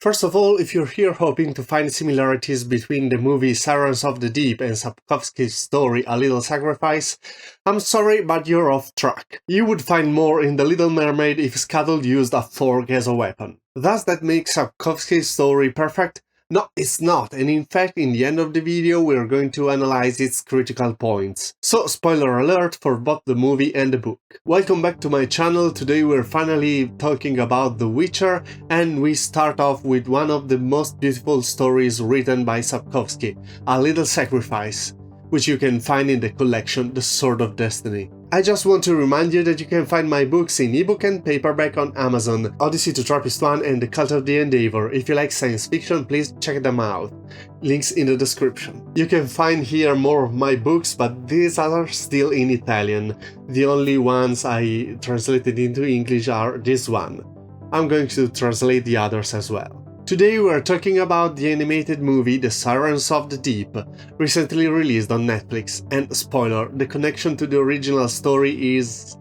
First of all, if you're here hoping to find similarities between the movie Sirens of the Deep and Sapkowski's story A Little Sacrifice, I'm sorry, but you're off track. You would find more in The Little Mermaid if Scuttle used a fork as a weapon. Does that make Sapkowski's story perfect? No, it's not, and in fact, in the end of the video, we're going to analyze its critical points. So, spoiler alert for both the movie and the book. Welcome back to my channel. Today we're finally talking about The Witcher, and we start off with one of the most beautiful stories written by Sapkowski, A Little Sacrifice, which you can find in the collection The Sword of Destiny. I just want to remind you that you can find my books in ebook and paperback on Amazon, Odyssey to Trappist 1 and The Cult of the Endeavor. If you like science fiction, please check them out. Links in the description. You can find here more of my books, but these are still in Italian. The only ones I translated into English are this one. I'm going to translate the others as well. Today we are talking about the animated movie The Sirens of the Deep, recently released on Netflix, and spoiler, the connection to the original story is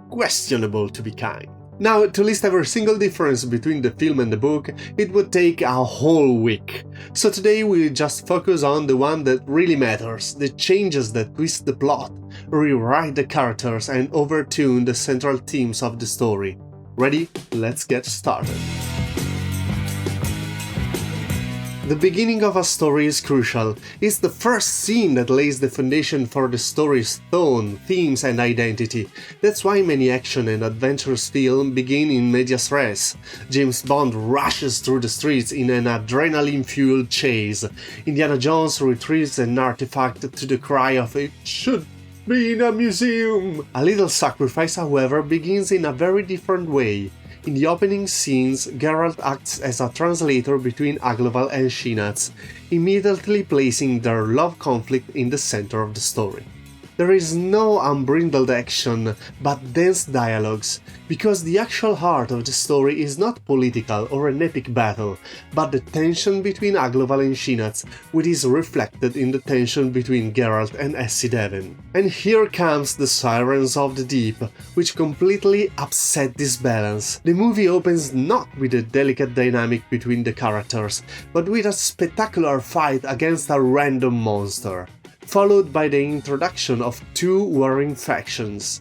questionable, to be kind. Now, to list every single difference between the film and the book, it would take a whole week. So today we just focus on the one that really matters, the changes that twist the plot, rewrite the characters and overtune the central themes of the story. Ready? Let's get started. The beginning of a story is crucial. It's the first scene that lays the foundation for the story's tone, themes and identity. That's why many action and adventurous films begin in medias res. James Bond rushes through the streets in an adrenaline-fueled chase. Indiana Jones retrieves an artifact to the cry of "It should be in a museum!" A Little Sacrifice, however, begins in a very different way. In the opening scenes, Geralt acts as a translator between Agloval and Shinats, immediately placing their love conflict in the center of the story. There is no unbridled action, but dense dialogues, because the actual heart of the story is not political or an epic battle, but the tension between Agloval and Shinats, which is reflected in the tension between Geralt and Essi. And here comes The Sirens of the Deep, which completely upset this balance. The movie opens not with a delicate dynamic between the characters, but with a spectacular fight against a random monster, followed by the introduction of two warring factions.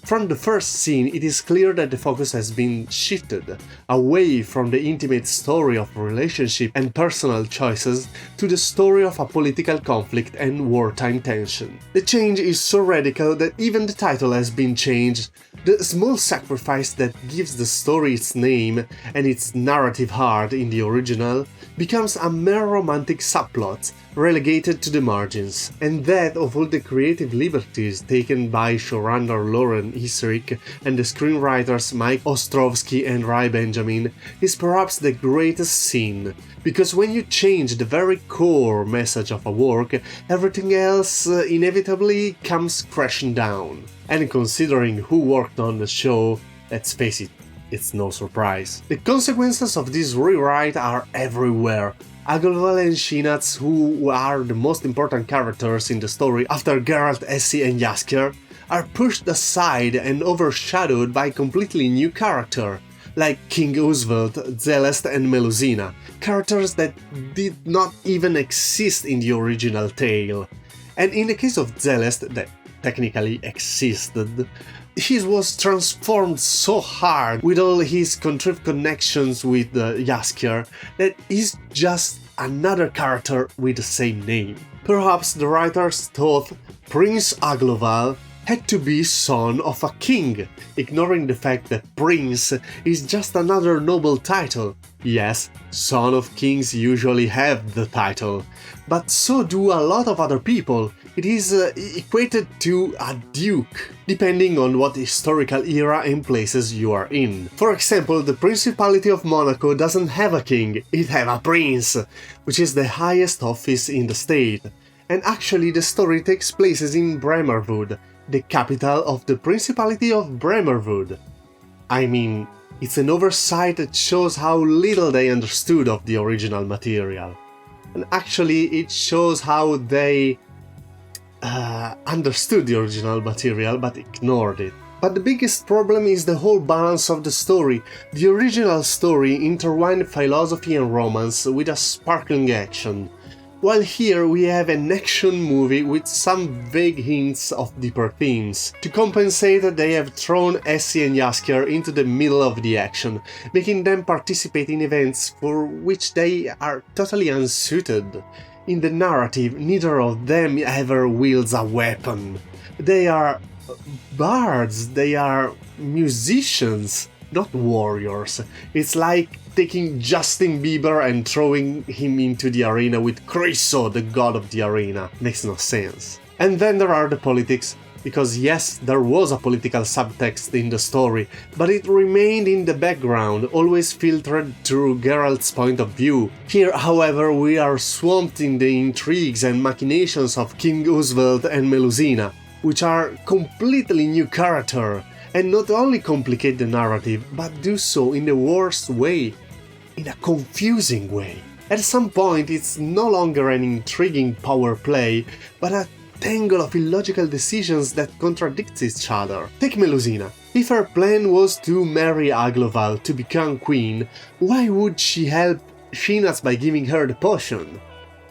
From the first scene, it is clear that the focus has been shifted away from the intimate story of relationship and personal choices to the story of a political conflict and wartime tension. The change is so radical that even the title has been changed. The small sacrifice that gives the story its name and its narrative heart in the original becomes a mere romantic subplot relegated to the margins, and that of all the creative liberties taken by showrunner Lauren Isrick and the screenwriters Mike Ostrovsky and Rai Benjamin is perhaps the greatest sin, because when you change the very core message of a work, everything else inevitably comes crashing down. And considering who worked on the show, let's face it, it's no surprise. The consequences of this rewrite are everywhere. Agloval and Shinats, who are the most important characters in the story after Geralt, Essi and Jaskier, are pushed aside and overshadowed by completely new characters, like King Oswald, Zelest and Melusina, characters that did not even exist in the original tale. And in the case of Zelest, that technically existed, he was transformed so hard with all his contrived connections with Jaskier that he's just another character with the same name. Perhaps the writers thought Prince Agloval had to be son of a king, ignoring the fact that Prince is just another noble title. Yes, son of kings usually have the title, but so do a lot of other people. It is equated to a duke, depending on what historical era and places you are in. For example, the Principality of Monaco doesn't have a king, it has a prince, which is the highest office in the state. And actually the story takes place in Bremerwood, the capital of the Principality of Bremerwood. I mean, it's an oversight that shows how little they understood of the original material. And actually it shows how they understood the original material but ignored it. But the biggest problem is the whole balance of the story. The original story intertwined philosophy and romance with a sparkling action, while here we have an action movie with some vague hints of deeper themes. To compensate, they have thrown Essi and Jaskier into the middle of the action, making them participate in events for which they are totally unsuited. In the narrative, neither of them ever wields a weapon. They are bards, they are musicians, not warriors. It's like taking Justin Bieber and throwing him into the arena with Chryso, the god of the arena. Makes no sense. And then there are the politics, because yes, there was a political subtext in the story, but it remained in the background, always filtered through Geralt's point of view. Here, however, we are swamped in the intrigues and machinations of King Oswald and Melusina, which are completely new character, and not only complicate the narrative, but do so in the worst way, in a confusing way. At some point it's no longer an intriguing power play, but a tangle of illogical decisions that contradict each other. Take Melusina. If her plan was to marry Agloval to become queen, why would she help Shinaz by giving her the potion?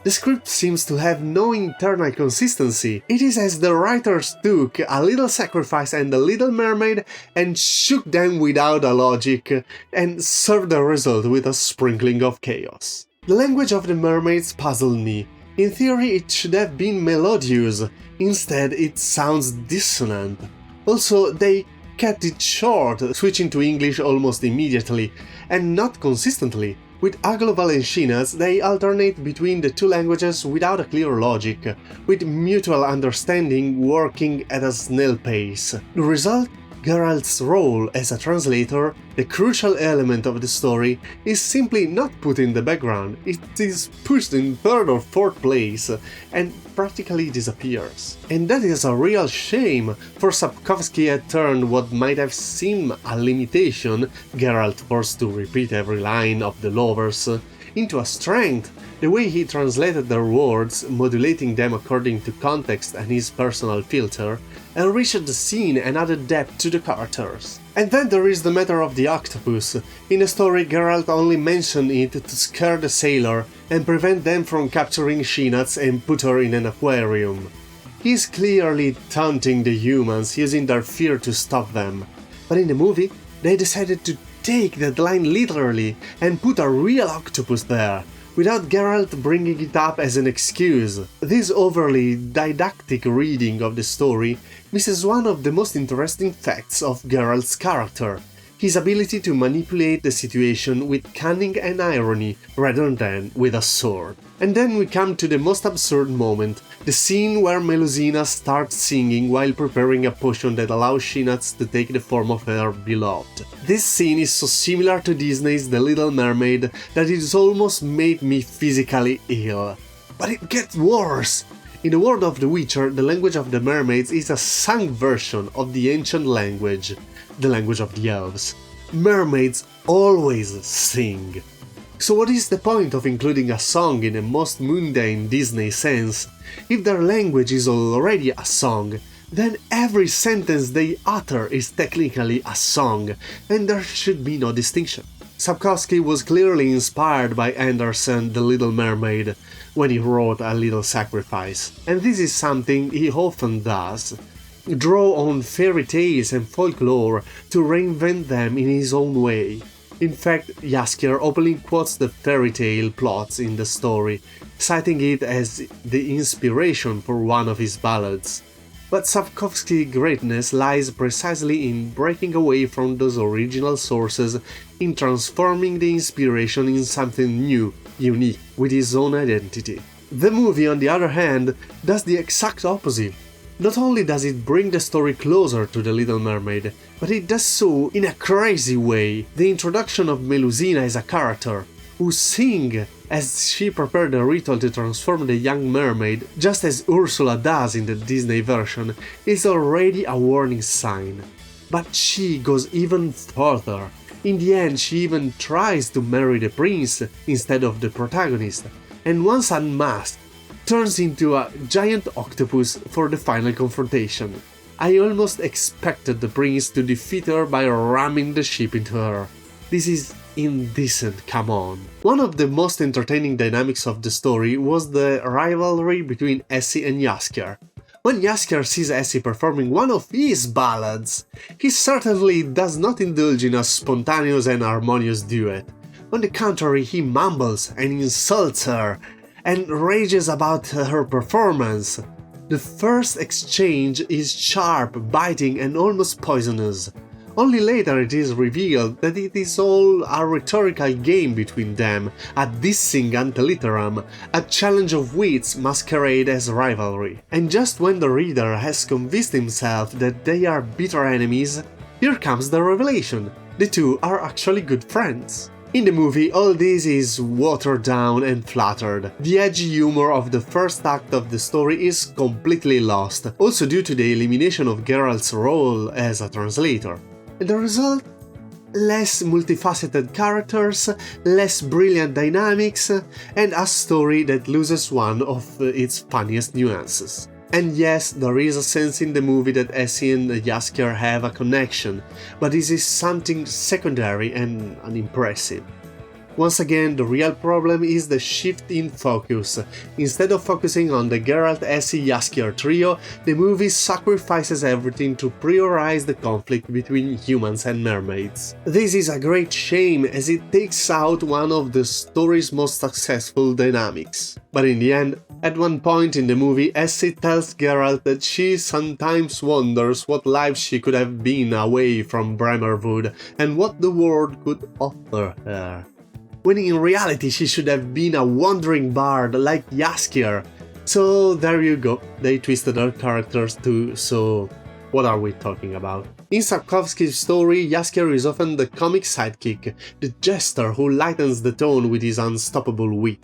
The script seems to have no internal consistency. It is as the writers took a little sacrifice and a little mermaid and shook them without a logic and served the result with a sprinkling of chaos. The language of the mermaids puzzled me. In theory it should have been melodious, instead it sounds dissonant. Also, they kept it short, switching to English almost immediately, and not consistently. With Agloval and Shinaz, they alternate between the two languages without a clear logic, with mutual understanding working at a snail pace. The result? Geralt's role as a translator, the crucial element of the story, is simply not put in the background, it is pushed in third or fourth place, and practically disappears. And that is a real shame, for Sapkowski had turned what might have seemed a limitation, Geralt forced to repeat every line of the lovers, into a strength. The way he translated their words, modulating them according to context and his personal filter, enriched the scene and added depth to the characters. And then there is the matter of the octopus. In the story, Geralt only mentioned it to scare the sailor and prevent them from capturing Shinaz and put her in an aquarium. He is clearly taunting the humans, using their fear to stop them. But in the movie, they decided to take that line literally and put a real octopus there, without Geralt bringing it up as an excuse. This overly didactic reading of the story misses one of the most interesting facts of Geralt's character, his ability to manipulate the situation with cunning and irony rather than with a sword. And then we come to the most absurd moment, the scene where Melusina starts singing while preparing a potion that allows Shinaz to take the form of her beloved. This scene is so similar to Disney's The Little Mermaid that it almost made me physically ill. But it gets worse! In the world of The Witcher, the language of the mermaids is a sung version of the ancient language, the language of the elves. Mermaids always sing. So what is the point of including a song in the most mundane Disney sense? If their language is already a song, then every sentence they utter is technically a song, and there should be no distinction. Sapkowski was clearly inspired by Andersen's The Little Mermaid when he wrote A Little Sacrifice, and this is something he often does. Draw on fairy tales and folklore to reinvent them in his own way. In fact, Jaskier openly quotes the fairy tale plots in the story, citing it as the inspiration for one of his ballads. But Sapkowski's greatness lies precisely in breaking away from those original sources, in transforming the inspiration in something new, unique, with his own identity. The movie, on the other hand, does the exact opposite. Not only does it bring the story closer to The Little Mermaid, but it does so in a crazy way. The introduction of Melusina as a character, who sings as she prepared the ritual to transform the young mermaid, just as Ursula does in the Disney version, is already a warning sign. But she goes even further. In the end, she even tries to marry the prince instead of the protagonist, and once unmasked, turns into a giant octopus for the final confrontation. I almost expected the prince to defeat her by ramming the ship into her. This is indecent, come on. One of the most entertaining dynamics of the story was the rivalry between Essi and Jaskier. When Jaskier sees Essi performing one of his ballads, he certainly does not indulge in a spontaneous and harmonious duet. On the contrary, he mumbles and insults her, and rages about her performance. The first exchange is sharp, biting, and almost poisonous. Only later it is revealed that it is all a rhetorical game between them, a dissing ante litteram, a challenge of wits masquerade as rivalry. And just when the reader has convinced himself that they are bitter enemies, here comes the revelation: the two are actually good friends. In the movie, all this is watered down and flattered. The edgy humor of the first act of the story is completely lost, also due to the elimination of Geralt's role as a translator. And the result? Less multifaceted characters, less brilliant dynamics, and a story that loses one of its funniest nuances. And yes, there is a sense in the movie that Essi and Jaskier have a connection, but this is something secondary and unimpressive. Once again, the real problem is the shift in focus. Instead of focusing on the Geralt-Essi-Jaskier trio, the movie sacrifices everything to prioritize the conflict between humans and mermaids. This is a great shame, as it takes out one of the story's most successful dynamics. But in the end, at one point in the movie, Essi tells Geralt that she sometimes wonders what life she could have been away from Bremerwood and what the world could offer her. When in reality she should have been a wandering bard like Jaskier. So there you go, they twisted her characters too, so what are we talking about? In Sapkowski's story, Jaskier is often the comic sidekick, the jester who lightens the tone with his unstoppable wit.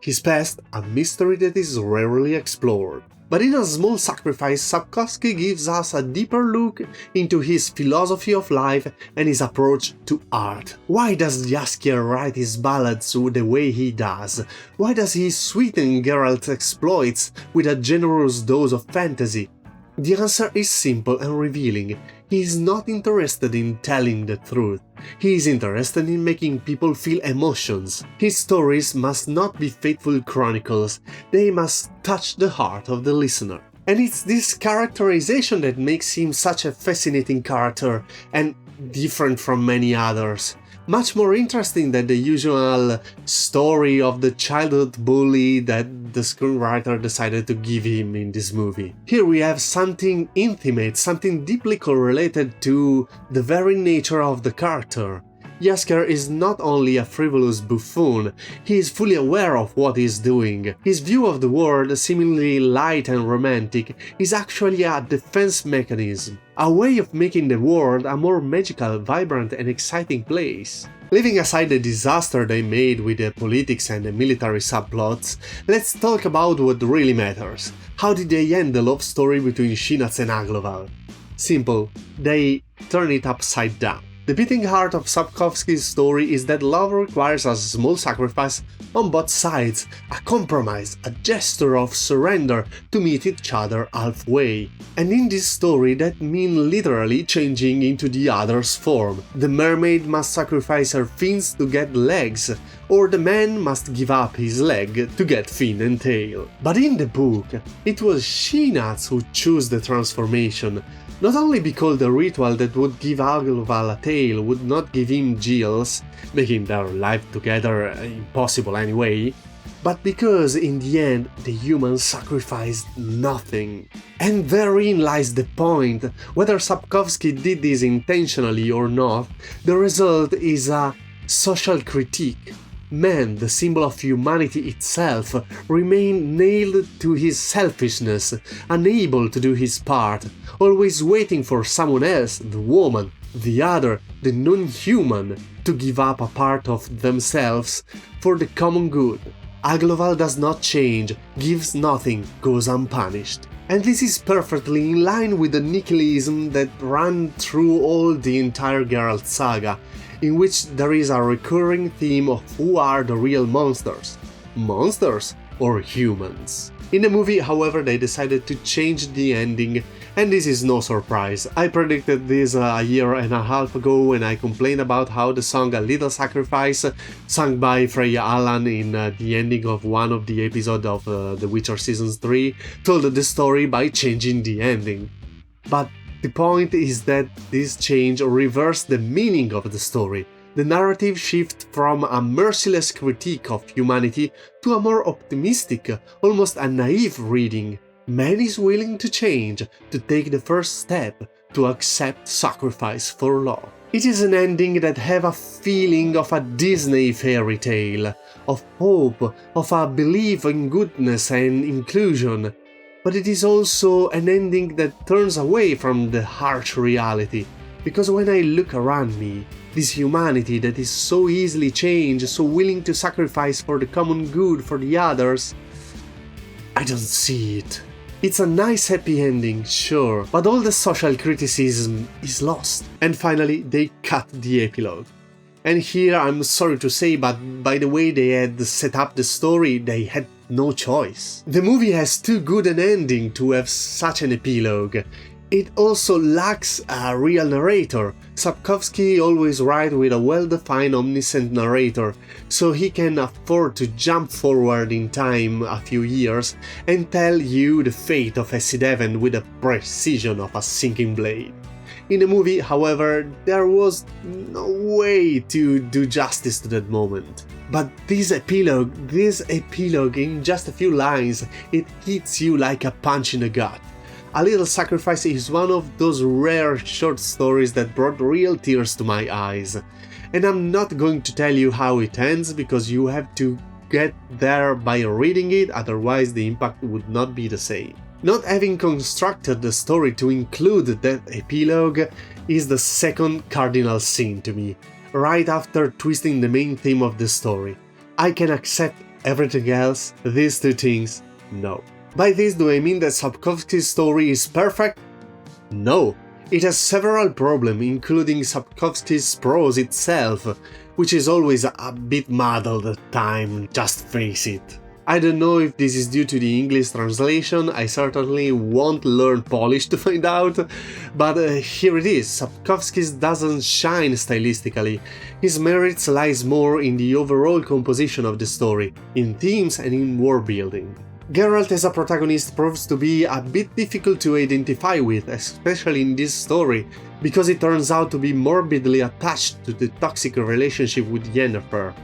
His past, a mystery that is rarely explored. But in A Small Sacrifice, Sapkowski gives us a deeper look into his philosophy of life and his approach to art. Why does Jaskier write his ballads the way he does? Why does he sweeten Geralt's exploits with a generous dose of fantasy? The answer is simple and revealing. He is not interested in telling the truth. He is interested in making people feel emotions. His stories must not be faithful chronicles, they must touch the heart of the listener. And it's this characterization that makes him such a fascinating character and different from many others. Much more interesting than the usual story of the childhood bully that the screenwriter decided to give him in this movie. Here we have something intimate, something deeply correlated to the very nature of the character. Jaskier is not only a frivolous buffoon, he is fully aware of what he is doing. His view of the world, seemingly light and romantic, is actually a defense mechanism, a way of making the world a more magical, vibrant and exciting place. Leaving aside the disaster they made with the politics and the military subplots, let's talk about what really matters. How did they end the love story between Shinats and Agloval? Simple, they turn it upside down. The beating heart of Sapkowski's story is that love requires a small sacrifice on both sides, a compromise, a gesture of surrender to meet each other halfway. And in this story that means literally changing into the other's form. The mermaid must sacrifice her fins to get legs, or the man must give up his leg to get fin and tail. But in the book, it was Shinats who chose the transformation. Not only because the ritual that would give Agloval a tail would not give him gills, making their life together impossible anyway, but because in the end the humans sacrificed nothing. And therein lies the point. Whether Sapkowski did this intentionally or not, the result is a social critique. Man, the symbol of humanity itself, remained nailed to his selfishness, unable to do his part, always waiting for someone else, the woman, the other, the non-human, to give up a part of themselves for the common good. Agloval does not change, gives nothing, goes unpunished. And this is perfectly in line with the nihilism that ran through all the entire Geralt saga, in which there is a recurring theme of who are the real monsters. Monsters or humans? In the movie, however, they decided to change the ending, and this is no surprise. I predicted this a year and a half ago when I complained about how the song A Little Sacrifice, sung by Freya Allan in the ending of one of the episodes of The Witcher Season 3, told the story by changing the ending. But the point is that this change reversed the meaning of the story. The narrative shift from a merciless critique of humanity to a more optimistic, almost a naive reading. Man is willing to change, to take the first step, to accept sacrifice for love. It is an ending that has a feeling of a Disney fairy tale, of hope, of a belief in goodness and inclusion. But it is also an ending that turns away from the harsh reality. Because when I look around me, this humanity that is so easily changed, so willing to sacrifice for the common good for the others, I don't see it. It's a nice happy ending, sure, but all the social criticism is lost. And finally, they cut the epilogue. And here I'm sorry to say, but by the way they had set up the story, they had no choice. The movie has too good an ending to have such an epilogue. It also lacks a real narrator. Sapkowski always writes with a well-defined omniscient narrator, so he can afford to jump forward in time a few years and tell you the fate of Essi with the precision of a sinking blade. In the movie, however, there was no way to do justice to that moment. But this epilogue in just a few lines, it hits you like a punch in the gut. A Little Sacrifice is one of those rare short stories that brought real tears to my eyes. And I'm not going to tell you how it ends because you have to get there by reading it, otherwise the impact would not be the same. Not having constructed the story to include that epilogue is the second cardinal sin to me, right after twisting the main theme of the story. I can accept everything else, these two things, no. By this, do I mean that Sapkowski's story is perfect? No. It has several problems, including Sapkowski's prose itself, which is always a bit muddled at times, just face it. I don't know if this is due to the English translation, I certainly won't learn Polish to find out, but here it is, Sapkowski doesn't shine stylistically. His merits lies more in the overall composition of the story, in themes and in world building. Geralt as a protagonist proves to be a bit difficult to identify with, especially in this story, because he turns out to be morbidly attached to the toxic relationship with Yennefer,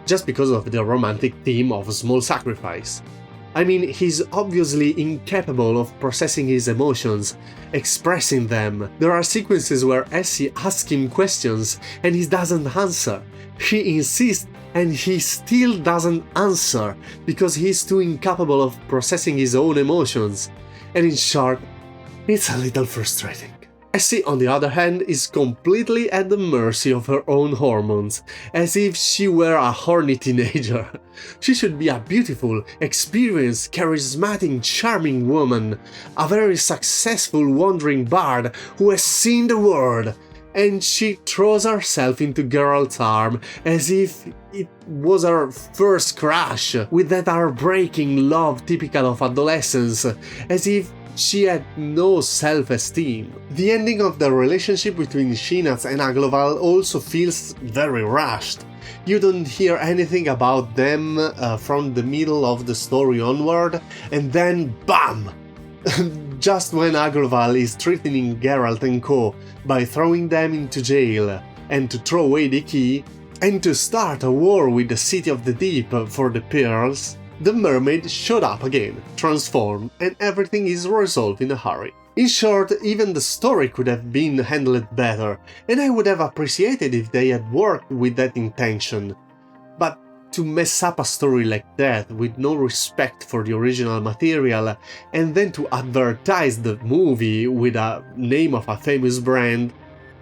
just because of the romantic theme of small sacrifice. I mean, he's obviously incapable of processing his emotions, expressing them. There are sequences where Essi asks him questions and he doesn't answer. She insists and he still doesn't answer because he's too incapable of processing his own emotions. And in short, it's a little frustrating. Essi, on the other hand, is completely at the mercy of her own hormones, as if she were a horny teenager. She should be a beautiful, experienced, charismatic, charming woman, a very successful wandering bard who has seen the world, and she throws herself into Geralt's arm as if it was her first crush, with that heartbreaking love typical of adolescence, as if she had no self-esteem. The ending of the relationship between Shinaz and Agloval also feels very rushed. You don't hear anything about them from the middle of the story onward, and then BAM! Just when Agloval is threatening Geralt and co. by throwing them into jail, and to throw away the key, and to start a war with the City of the Deep for the pearls, the mermaid showed up again, transformed, and everything is resolved in a hurry. In short, even the story could have been handled better, and I would have appreciated if they had worked with that intention. But to mess up a story like that with no respect for the original material, and then to advertise the movie with a name of a famous brand,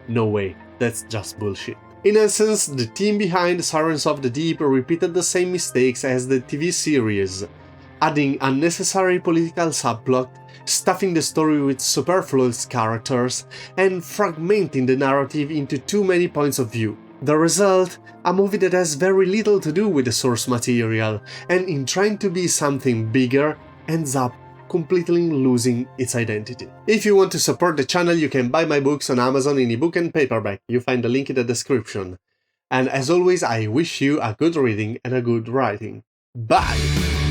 no way, that's just bullshit. In essence, the team behind Sirens of the Deep repeated the same mistakes as the TV series, adding unnecessary political subplot, stuffing the story with superfluous characters, and fragmenting the narrative into too many points of view. The result? A movie that has very little to do with the source material, and in trying to be something bigger, ends up completely losing its identity. If you want to support the channel, you can buy my books on Amazon in ebook and paperback. You find the link in the description. And as always, I wish you a good reading and a good writing. Bye!